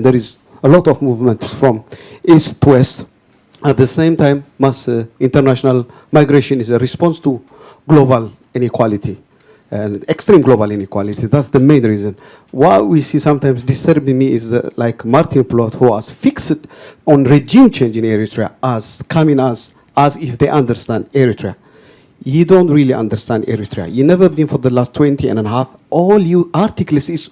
there is a lot of movements from east to west. At the same time, mass international migration is a response to global inequality, and extreme global inequality. That's the main reason. What we see sometimes disturbing me is like Martin Plot, who was fixed on regime change in Eritrea as coming as if they understand Eritrea. You don't really understand Eritrea. You never been for the last 20 and a half. All you articles is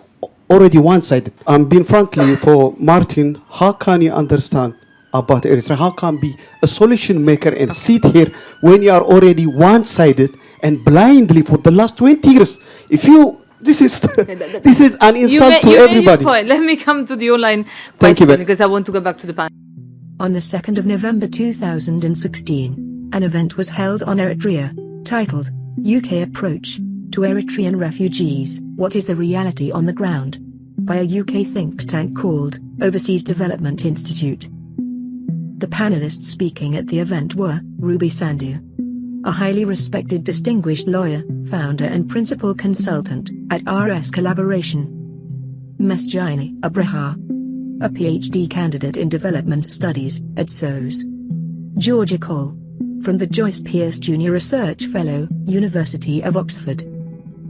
already one-sided. I'm being frankly for Martin, how can you understand about Eritrea? How can be a solution maker and sit here when you are already one-sided and blindly for the last 20 years? If you, this is this is an insult to everybody. Let me come to the online question because I want to go back to the panel. On the 2nd of November 2016, an event was held on Eritrea, titled, UK Approach to Eritrean Refugees, What is the Reality on the Ground? By a UK think tank called Overseas Development Institute. The panelists speaking at the event were Ruby Sandhu, a highly respected distinguished lawyer, founder and principal consultant at RS Collaboration; Mesjini Abraha, a PhD candidate in development studies at SOAS; Georgia Cole, from the Joyce Pierce Junior Research Fellow, University of Oxford;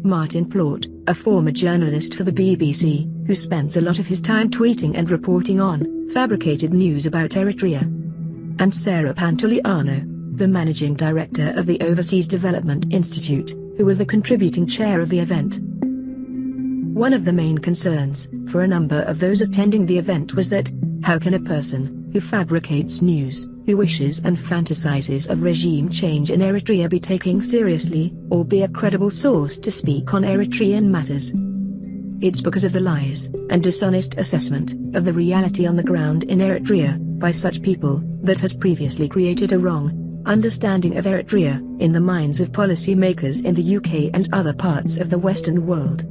Martin Plot, a former journalist for the BBC, who spends a lot of his time tweeting and reporting on fabricated news about Eritrea; and Sarah Pantoliano, the managing director of the Overseas Development Institute, who was the contributing chair of the event. One of the main concerns for a number of those attending the event was that, how can a person who fabricates news, who wishes and fantasizes of regime change in Eritrea be taken seriously, or be a credible source to speak on Eritrean matters? It's because of the lies and dishonest assessment of the reality on the ground in Eritrea by such people that has previously created a wrong understanding of Eritrea in the minds of policymakers in the UK and other parts of the Western world.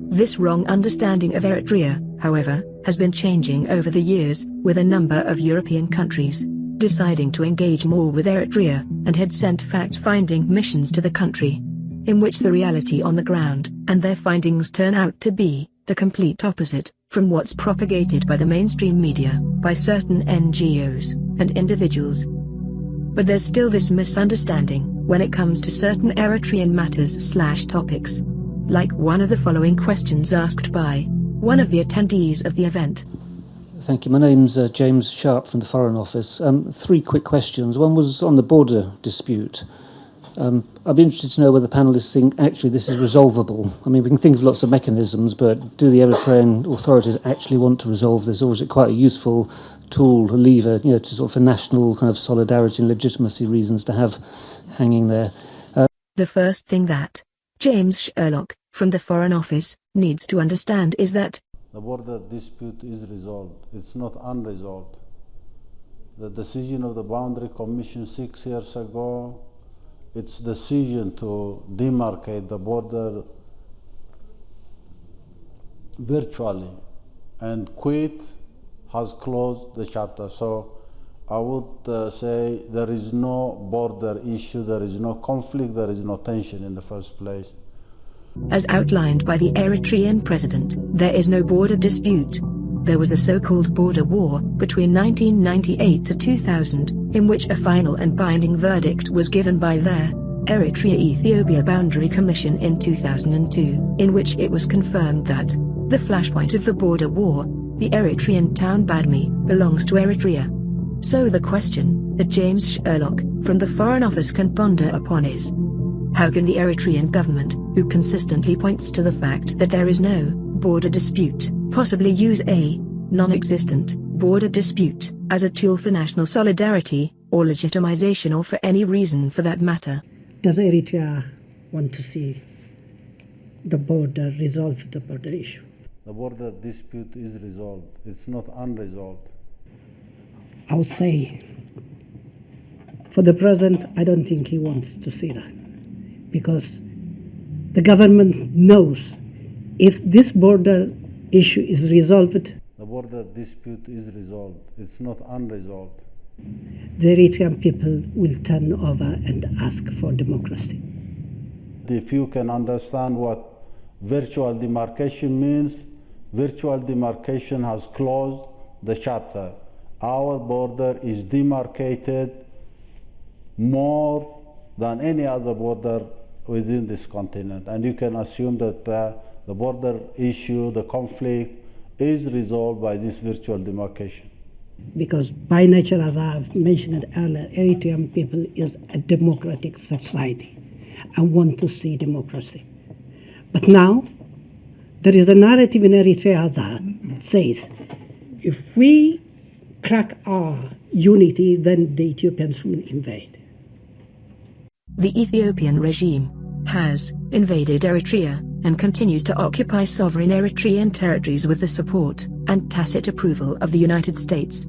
This wrong understanding of Eritrea, however, has been changing over the years, with a number of European countries deciding to engage more with Eritrea and had sent fact-finding missions to the country, in which the reality on the ground and their findings turn out to be the complete opposite from what's propagated by the mainstream media, by certain NGOs and individuals. But there's still this misunderstanding when it comes to certain Eritrean matters/topics. Like one of the following questions asked by one of the attendees of the event. Thank you. My name's James Sharp from the Foreign Office. 3 quick questions. One was on the border dispute. I'd be interested to know whether panellists think actually this is resolvable. I mean, we can think of lots of mechanisms, but do the Eritrean authorities actually want to resolve this, or is it quite a useful tool, a lever, to sort of for national kind of solidarity and legitimacy reasons to have hanging there? The first thing that James Sherlock, from the Foreign Office, needs to understand is that the border dispute is resolved. It's not unresolved. The decision of the Boundary Commission 6 years ago, its decision to demarcate the border virtually and quit has closed the chapter. So I would say there is no border issue, there is no conflict, there is no tension in the first place. As outlined by the Eritrean president, there is no border dispute. There was a so-called border war between 1998 to 2000, in which a final and binding verdict was given by the Eritrea-Ethiopia Boundary Commission in 2002, in which it was confirmed that the flashpoint of the border war, the Eritrean town Badme, belongs to Eritrea. So the question that James Sherlock, from the Foreign Office, can ponder upon is, how can the Eritrean government, who consistently points to the fact that there is no border dispute, possibly use a non-existent border dispute as a tool for national solidarity, or legitimization, or for any reason for that matter? Does Eritrea want to see the border resolve the border issue? The border dispute is resolved. It's not unresolved. I would say, for the present, I don't think he wants to see that, because the government knows if this border issue is resolved, the border dispute is resolved. It's not unresolved. The Eritrean people will turn over and ask for democracy. If you can understand what virtual demarcation means, virtual demarcation has closed the chapter. Our border is demarcated more than any other border within this continent. And you can assume that the border issue, the conflict, is resolved by this virtual demarcation. Because by nature, as I have mentioned earlier, Eritrean people is a democratic society and want to see democracy. But now, there is a narrative in Eritrea that says, if we crack our unity, then the Ethiopians will invade. The Ethiopian regime has invaded Eritrea and continues to occupy sovereign Eritrean territories with the support and tacit approval of the United States.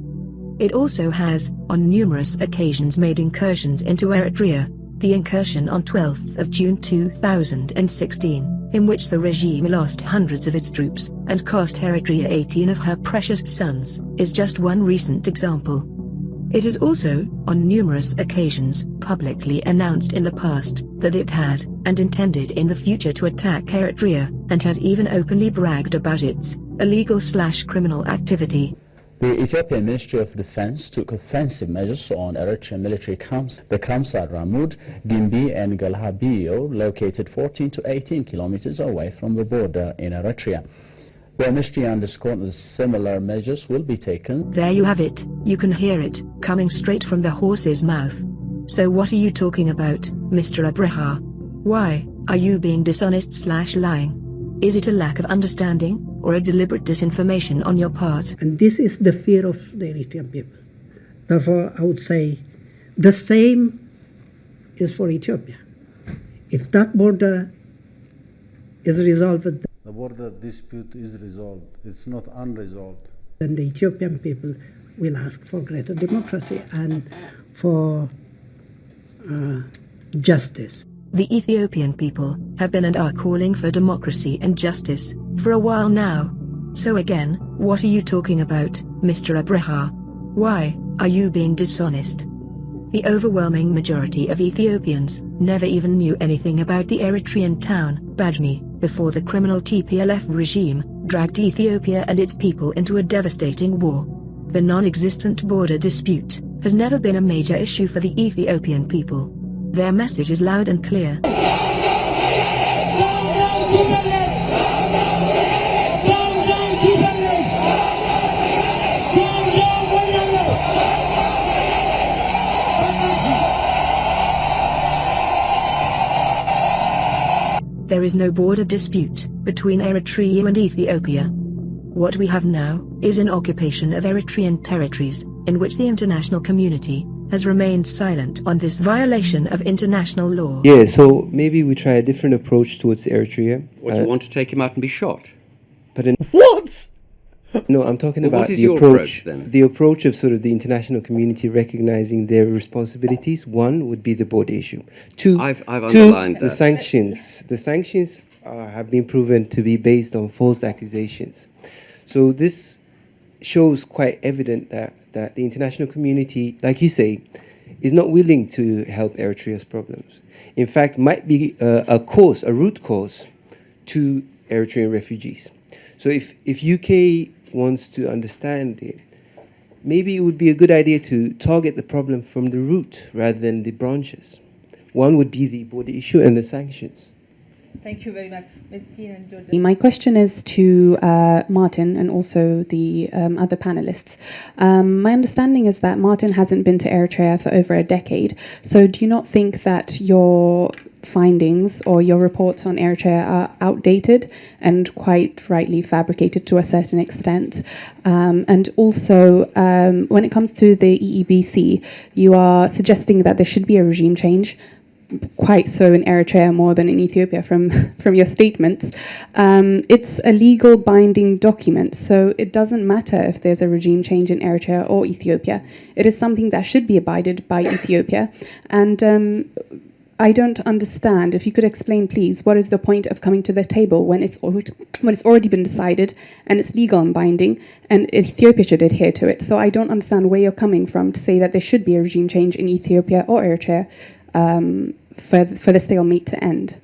It also has, on numerous occasions, made incursions into Eritrea. The incursion on 12th of June 2016, in which the regime lost hundreds of its troops and cost Eritrea 18 of her precious sons, is just one recent example. It has also, on numerous occasions, publicly announced in the past that it had and intended in the future to attack Eritrea, and has even openly bragged about its illegal/criminal activity. The Ethiopian Ministry of Defense took offensive measures on Eritrean military camps, the camps at Ramud, Gimbi and Galhabio, located 14 to 18 kilometers away from the border in Eritrea. The ministry underscored that similar measures will be taken. There you have it, you can hear it, coming straight from the horse's mouth. So what are you talking about, Mr. Abraha? Why are you being dishonest/lying? Is it a lack of understanding, or a deliberate disinformation on your part? And this is the fear of the Eritrean people. Therefore, I would say the same is for Ethiopia. If that border is resolved, the border dispute is resolved. It's not unresolved. Then the Ethiopian people will ask for greater democracy and for justice. The Ethiopian people have been and are calling for democracy and justice for a while now. So again, what are you talking about, Mr. Abraha? Why are you being dishonest? The overwhelming majority of Ethiopians never even knew anything about the Eritrean town, Badme, before the criminal TPLF regime dragged Ethiopia and its people into a devastating war. The non-existent border dispute has never been a major issue for the Ethiopian people. Their message is loud and clear. There is no border dispute between Eritrea and Ethiopia. What we have now is an occupation of Eritrean territories, in which the international community has remained silent on this violation of international law. Yeah, so maybe we try a different approach towards Eritrea. What, do you want to take him out and be shot? But in, What? no, I'm talking Well, about what is the your approach, then? The approach of sort of the international community recognizing their responsibilities. One would be the border issue. Two, I've underlined the that. sanctions. The sanctions have been proven to be based on false accusations. So this shows quite evident that the international community, like you say, is not willing to help Eritrea's problems. In fact, might be a root cause to Eritrean refugees. So if UK wants to understand it, maybe it would be a good idea to target the problem from the root rather than the branches. One would be the border issue and the sanctions. Thank you very much, Ms. Keen and Georgia. My question is to Martin and also the other panelists. My understanding is that Martin hasn't been to Eritrea for over a decade. So do you not think that your findings or your reports on Eritrea are outdated and quite rightly fabricated to a certain extent? And also, when it comes to the EEBC, you are suggesting that there should be a regime change, quite so in Eritrea more than in Ethiopia from your statements. It's a legal binding document, so it doesn't matter if there's a regime change in Eritrea or Ethiopia. It is something that should be abided by Ethiopia. And I don't understand. If you could explain, please, what is the point of coming to the table when it's already been decided and it's legal and binding, and Ethiopia should adhere to it? So I don't understand where you're coming from to say that there should be a regime change in Ethiopia or for the stalemate to end.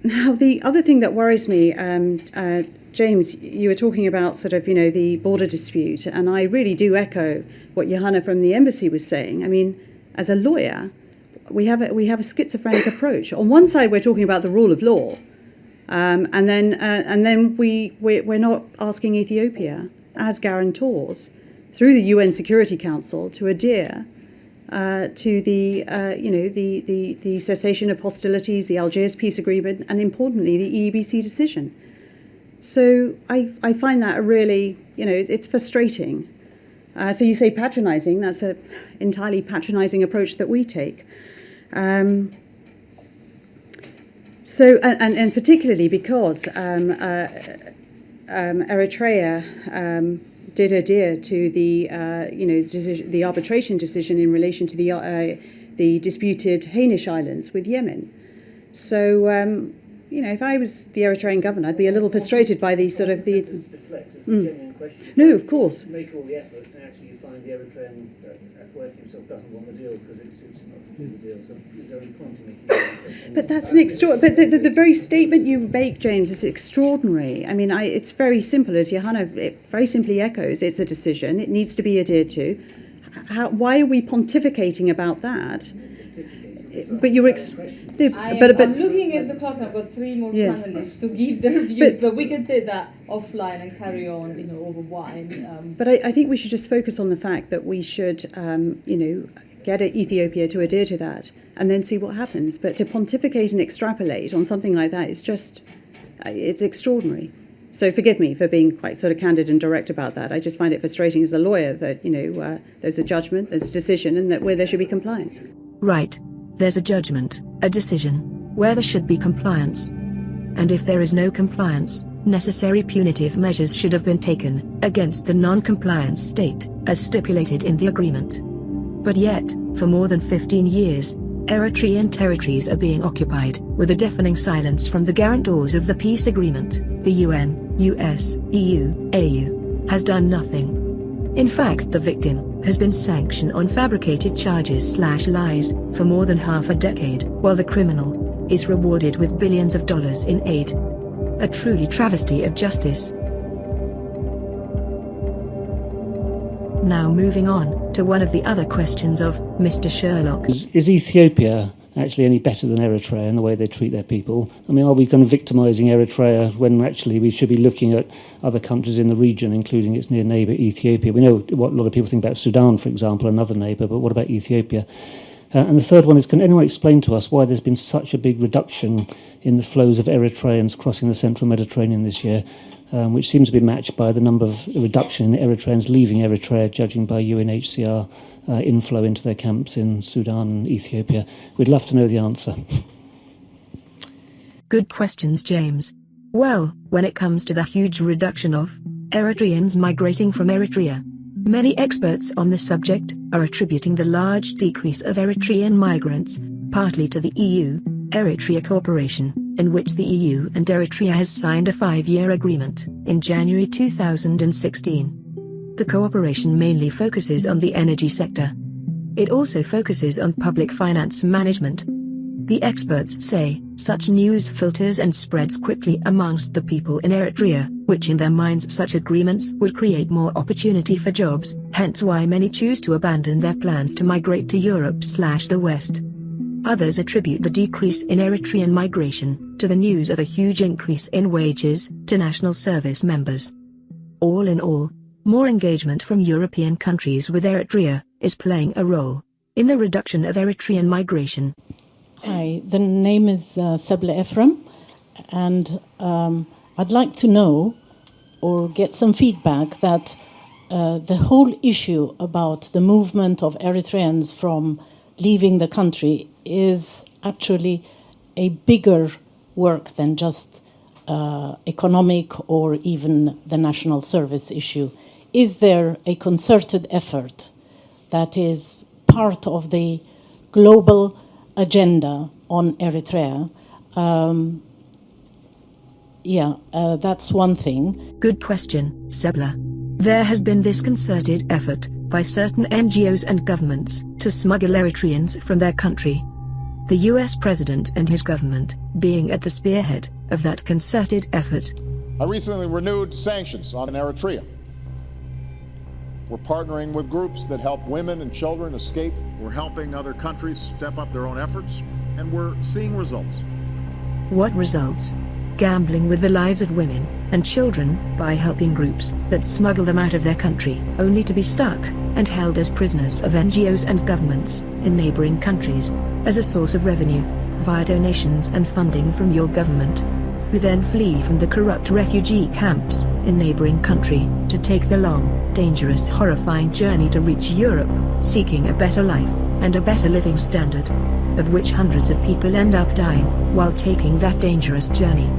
Now, the other thing that worries me, James, you were talking about sort of, the border dispute, and I really do echo what Johanna from the embassy was saying. I mean, as a lawyer, we have a schizophrenic approach. On one side, we're talking about the rule of law, and then we're not asking Ethiopia as guarantors through the UN Security Council to adhere to the cessation of hostilities, the Algiers peace agreement, and importantly, the EEBC decision. So I find that a really, it's frustrating. So you say patronising, that's an entirely patronising approach that we take. So, and particularly because Eritrea did adhere to the, the arbitration decision in relation to the disputed Hainish Islands with Yemen. So, if I was the Eritrean government, I'd be a little frustrated by the sort of the. No, of course. Make all the efforts, and actually you find the Eritrean FWF himself doesn't want the deal because it suits him not to do the deal. So is there any point in making it? But that's an extraordinary. But the very statement you make, James, is extraordinary. I mean, it's very simple, as Johanna very simply echoes. It's a decision. It needs to be adhered to. Why are we pontificating about that? But you're. I'm looking at the clock. I've got 3 more panelists to give their views, but we can take that offline and carry on, over wine. But I think we should just focus on the fact that we should, get Ethiopia to adhere to that and then see what happens. But to pontificate and extrapolate on something like that is just, it's extraordinary. So forgive me for being quite sort of candid and direct about that. I just find it frustrating as a lawyer that, there's a judgment, there's a decision, and that where there should be compliance. Right. There's a judgment, a decision, where there should be compliance. And if there is no compliance, necessary punitive measures should have been taken against the non-compliant state, as stipulated in the agreement. But yet, for more than 15 years, Eritrean territories are being occupied, with a deafening silence from the guarantors of the peace agreement. The UN, US, EU, AU, has done nothing. In fact, the victim has been sanctioned on fabricated charges/lies for more than half a decade, while the criminal is rewarded with billions of dollars in aid. A truly travesty of justice. Now moving on to one of the other questions of Mr. Sherlock. Is Ethiopia actually any better than Eritrea in the way they treat their people? I mean, are we kind of victimising Eritrea when actually we should be looking at other countries in the region, including its near neighbour Ethiopia? We know what a lot of people think about Sudan, for example, another neighbour, but what about Ethiopia? And the third one is, can anyone explain to us why there's been such a big reduction in the flows of Eritreans crossing the central Mediterranean this year, which seems to be matched by the number of reduction in Eritreans leaving Eritrea, judging by UNHCR inflow into their camps in Sudan and Ethiopia? We'd love to know the answer. Good questions, James. Well, when it comes to the huge reduction of Eritreans migrating from Eritrea, many experts on this subject are attributing the large decrease of Eritrean migrants partly to the EU-Eritrea cooperation, in which the EU and Eritrea has signed a 5-year agreement in January 2016. The cooperation mainly focuses on the energy sector. It also focuses on public finance management. The experts say such news filters and spreads quickly amongst the people in Eritrea, which in their minds such agreements would create more opportunity for jobs, hence why many choose to abandon their plans to migrate to Europe/the West. Others attribute the decrease in Eritrean migration to the news of a huge increase in wages to national service members. All in all, more engagement from European countries with Eritrea is playing a role in the reduction of Eritrean migration. Hi, the name is Sabla Ephraim, and I'd like to know or get some feedback that the whole issue about the movement of Eritreans from leaving the country is actually a bigger work than just economic or even the national service issue. Is there a concerted effort that is part of the global agenda on Eritrea? That's one thing. Good question, Sebla. There has been this concerted effort by certain NGOs and governments to smuggle Eritreans from their country. the US president and his government being at the spearhead of that concerted effort. I recently renewed sanctions on Eritrea. We're partnering with groups that help women and children escape. We're helping other countries step up their own efforts, and we're seeing results. What results? Gambling with the lives of women and children by helping groups that smuggle them out of their country, only to be stuck and held as prisoners of NGOs and governments in neighboring countries as a source of revenue via donations and funding from your government, who then flee from the corrupt refugee camps in neighboring country to take the long, dangerous, horrifying journey to reach Europe, seeking a better life and a better living standard, of which hundreds of people end up dying while taking that dangerous journey.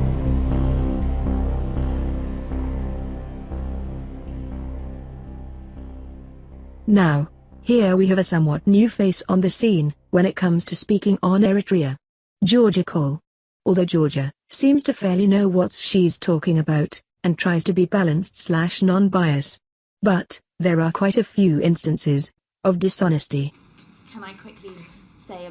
Now, here we have a somewhat new face on the scene when it comes to speaking on Eritrea. Georgia Cole. Although Georgia seems to fairly know what she's talking about, and tries to be balanced / non-biased. But, there are quite a few instances of dishonesty. Can I quickly say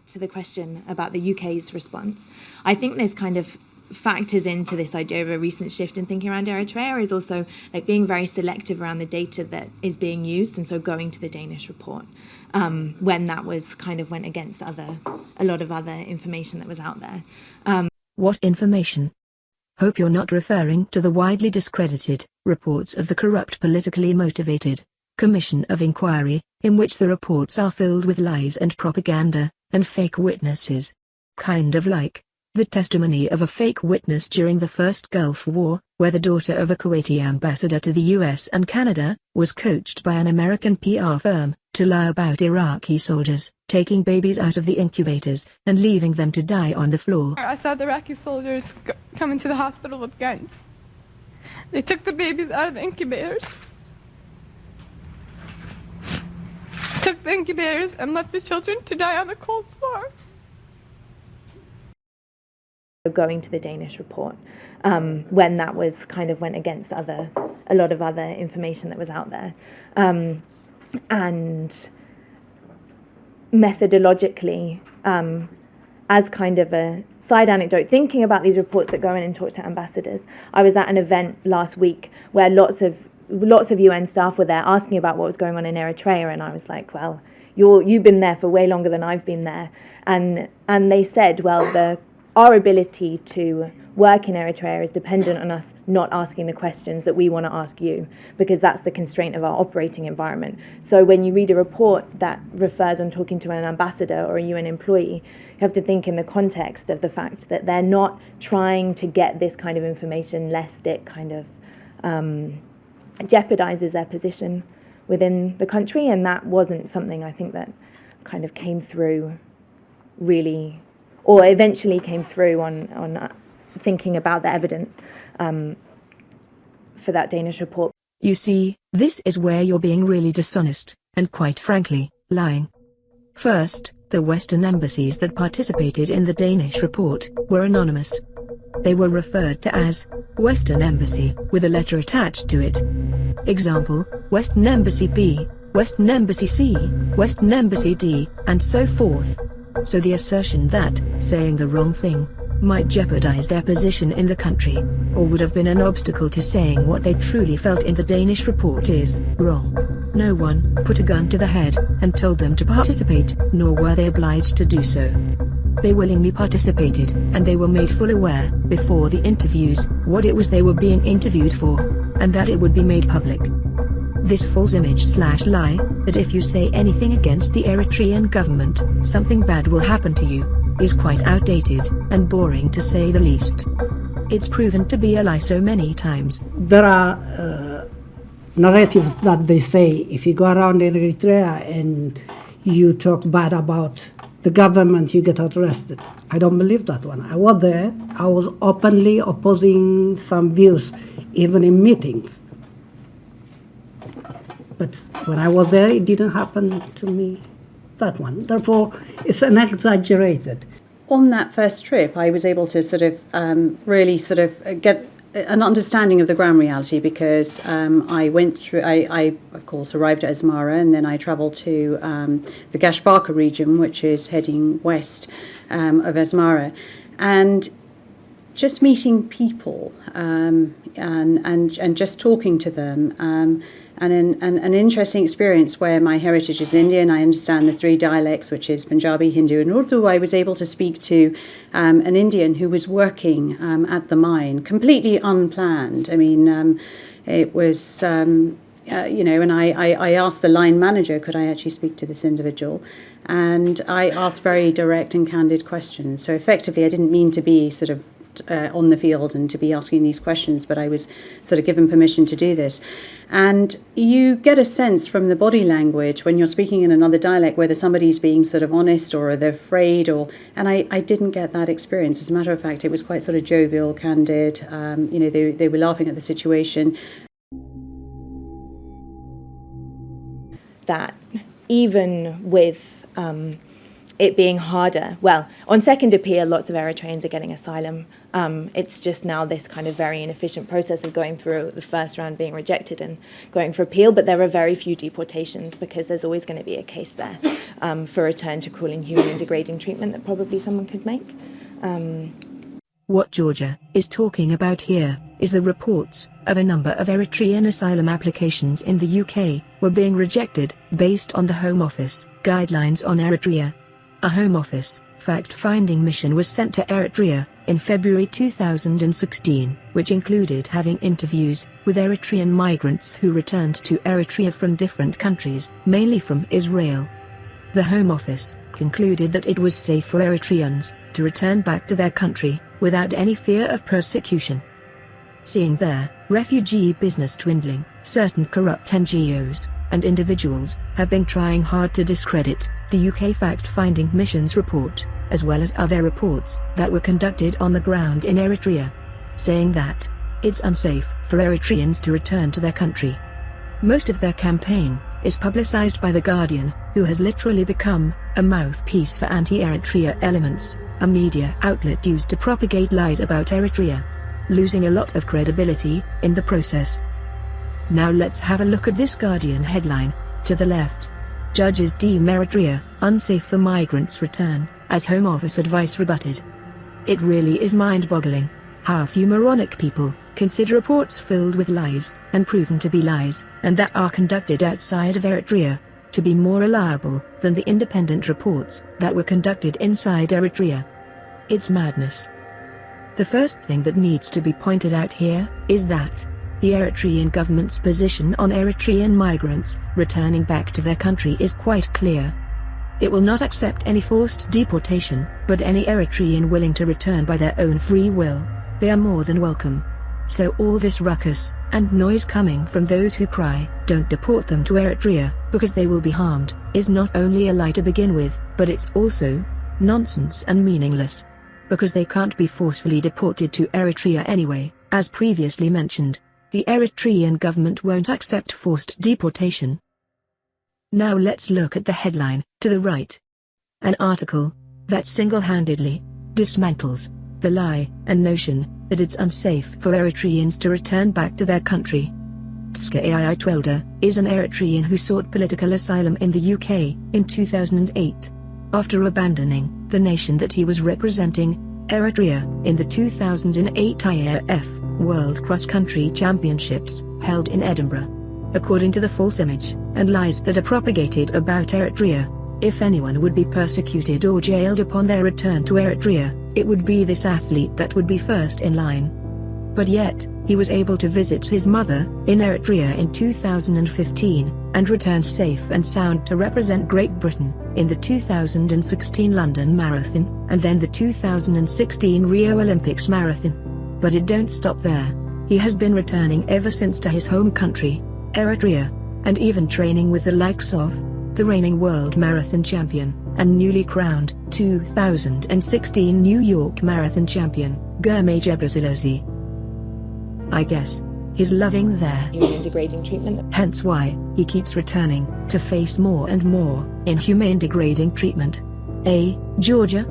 to the question about the UK's response? I think this kind of factors into this idea of a recent shift in thinking around Eritrea is also like being very selective around the data that is being used, and so going to the Danish report when that was kind of went against a lot of other information that was out there. What information? Hope you're not referring to the widely discredited reports of the corrupt, politically motivated Commission of Inquiry, in which the reports are filled with lies and propaganda and fake witnesses. Kind of like the testimony of a fake witness during the first Gulf War, where the daughter of a Kuwaiti ambassador to the US and Canada was coached by an American PR firm to lie about Iraqi soldiers taking babies out of the incubators and leaving them to die on the floor. I saw the Iraqi soldiers come into the hospital with guns. They took the babies out of the incubators, took the incubators and left the children to die on the cold floor. Going to the Danish report when that was kind of went against a lot of other information that was out there. And methodologically, as kind of a side anecdote, thinking about these reports that go in and talk to ambassadors, I was at an event last week where lots of UN staff were there asking about what was going on in Eritrea, and I was like, well, you've been there for way longer than I've been there, and they said, well, our ability to work in Eritrea is dependent on us not asking the questions that we want to ask you, because that's the constraint of our operating environment. So when you read a report that refers on talking to an ambassador or a UN employee, you have to think in the context of the fact that they're not trying to get this kind of information lest it kind of jeopardizes their position within the country, and that wasn't something I think that kind of came through really, or eventually came through on thinking about the evidence for that Danish report. You see, this is where you're being really dishonest, and quite frankly, lying. First, the Western embassies that participated in the Danish report were anonymous. They were referred to as Western Embassy, with a letter attached to it. Example, Western Embassy B, Western Embassy C, Western Embassy D, and so forth. So the assertion that saying the wrong thing might jeopardize their position in the country, or would have been an obstacle to saying what they truly felt in the Danish report is wrong. No one put a gun to the head and told them to participate, nor were they obliged to do so. They willingly participated, and they were made full aware, before the interviews, what it was they were being interviewed for, and that it would be made public. This false image/lie, that if you say anything against the Eritrean government, something bad will happen to you, is quite outdated and boring to say the least. It's proven to be a lie so many times. There are narratives that they say if you go around in Eritrea and you talk bad about the government, you get arrested. I don't believe that one. I was there. I was openly opposing some views, even in meetings. But when I was there, it didn't happen to me, that one. Therefore, it's an exaggerated. On that first trip, I was able to sort of really sort of get an understanding of the ground reality, because I of course arrived at Asmara, and then I travelled to the Gash-Barka region, which is heading west of Asmara, and just meeting people and just talking to them, and an interesting experience where my heritage is Indian. I understand the three dialects, which is Punjabi, Hindu, and Urdu. I was able to speak to an Indian who was working at the mine, completely unplanned. I mean, it was, and I asked the line manager, could I actually speak to this individual? And I asked very direct and candid questions. So effectively, I didn't mean to be sort of on the field and to be asking these questions, but I was sort of given permission to do this. And you get a sense from the body language when you're speaking in another dialect whether somebody's being sort of honest or they're afraid, and I didn't get that experience. As a matter of fact, it was quite sort of jovial, candid. They were laughing at the situation. That even with it being harder, well, on second appeal, lots of Eritreans are getting asylum. It's just now this kind of very inefficient process of going through the first round being rejected and going for appeal, but there are very few deportations because there's always going to be a case there for return to cruel, inhuman and degrading treatment that probably someone could make. What Georgia is talking about here is the reports of a number of Eritrean asylum applications in the UK were being rejected based on the Home Office guidelines on Eritrea. A Home Office fact-finding mission was sent to Eritrea in February 2016, which included having interviews with Eritrean migrants who returned to Eritrea from different countries, mainly from Israel. The Home Office concluded that it was safe for Eritreans to return back to their country without any fear of persecution. Seeing their refugee business dwindling, certain corrupt NGOs and individuals have been trying hard to discredit the UK fact-finding mission's report, as well as other reports that were conducted on the ground in Eritrea, saying that it's unsafe for Eritreans to return to their country. Most of their campaign is publicized by The Guardian, who has literally become a mouthpiece for anti-Eritrea elements, a media outlet used to propagate lies about Eritrea, losing a lot of credibility in the process. Now let's have a look at this Guardian headline, to the left. Judges deem Eritrea unsafe for migrants' return, as Home Office advice rebutted. It really is mind-boggling how few moronic people consider reports filled with lies and proven to be lies, and that are conducted outside of Eritrea, to be more reliable than the independent reports that were conducted inside Eritrea. It's madness. The first thing that needs to be pointed out here is that the Eritrean government's position on Eritrean migrants returning back to their country is quite clear. It will not accept any forced deportation, but any Eritrean willing to return by their own free will, they are more than welcome. So all this ruckus and noise coming from those who cry, "Don't deport them to Eritrea, because they will be harmed," is not only a lie to begin with, but it's also nonsense and meaningless. Because they can't be forcefully deported to Eritrea anyway, as previously mentioned. The Eritrean government won't accept forced deportation. Now let's look at the headline, to the right. An article that single-handedly dismantles the lie and notion that it's unsafe for Eritreans to return back to their country. Tska Twelder is an Eritrean who sought political asylum in the UK in 2008. After abandoning the nation that he was representing, Eritrea, in the 2008 IAF World Cross Country Championships, held in Edinburgh. According to the false image and lies that are propagated about Eritrea, if anyone would be persecuted or jailed upon their return to Eritrea, it would be this athlete that would be first in line. But yet, he was able to visit his mother in Eritrea in 2015, and return safe and sound to represent Great Britain in the 2016 London Marathon, and then the 2016 Rio Olympics Marathon. But it don't stop there. He has been returning ever since to his home country, Eritrea, and even training with the likes of the reigning world marathon champion and newly crowned 2016 New York Marathon champion, Gurmay Gebrselassie. I guess he's loving their degrading treatment. Hence why he keeps returning to face more and more inhumane degrading treatment. Georgia?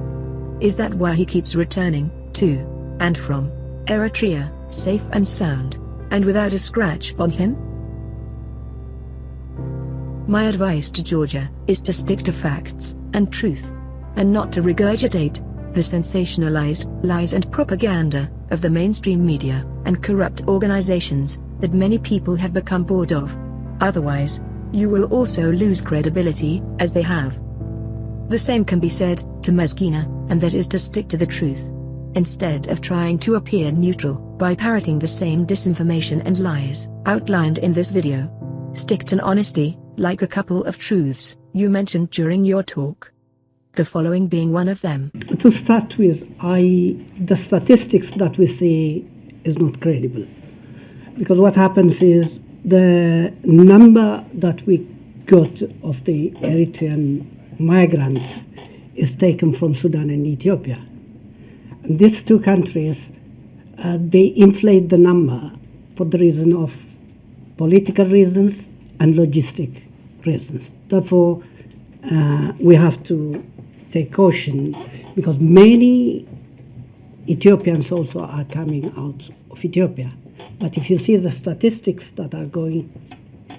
Is that why he keeps returning to and from Eritrea? safe and sound, and without a scratch on him? My advice to Georgia is to stick to facts and truth, and not to regurgitate the sensationalized lies and propaganda of the mainstream media and corrupt organizations that many people have become bored of. Otherwise, you will also lose credibility, as they have. The same can be said to Mezkina, and that is to stick to the truth, instead of trying to appear neutral by parroting the same disinformation and lies outlined in this video. Stick to honesty, like a couple of truths you mentioned during your talk, the following being one of them. To start with, the statistics that we see is not credible, because what happens is the number that we got of the Eritrean migrants is taken from Sudan and Ethiopia. And these two countries, they inflate the number for the reason of political reasons and logistic reasons. Therefore, we have to take caution, because many Ethiopians also are coming out of Ethiopia. But if you see the statistics that are going,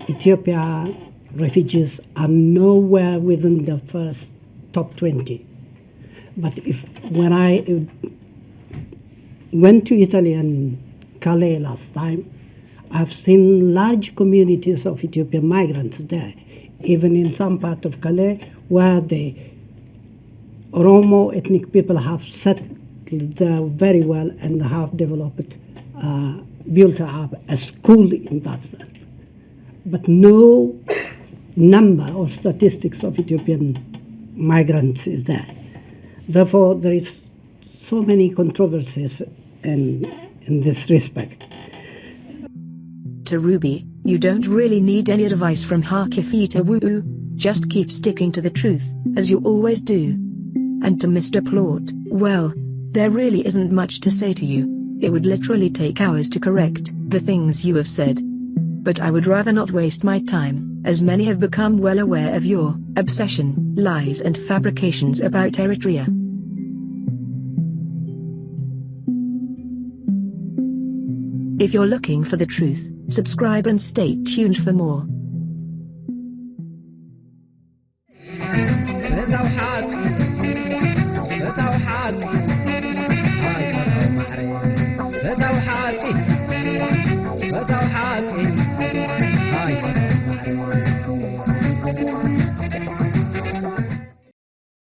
Ethiopia refugees are nowhere within the first top 20. But when I went to Italy and Calais last time, I've seen large communities of Ethiopian migrants there, even in some part of Calais where the Oromo ethnic people have settled there very well and have developed, built up a school in that sense. But no number or statistics of Ethiopian migrants is there. Therefore, there is so many controversies in this respect. To Ruby, you don't really need any advice from Hakifita Woo. Just keep sticking to the truth, as you always do. And to Mr. Plort, well, there really isn't much to say to you. It would literally take hours to correct the things you have said. But I would rather not waste my time, as many have become well aware of your obsession, lies and fabrications about Eritrea. If you're looking for the truth, subscribe and stay tuned for more. فتوحاتي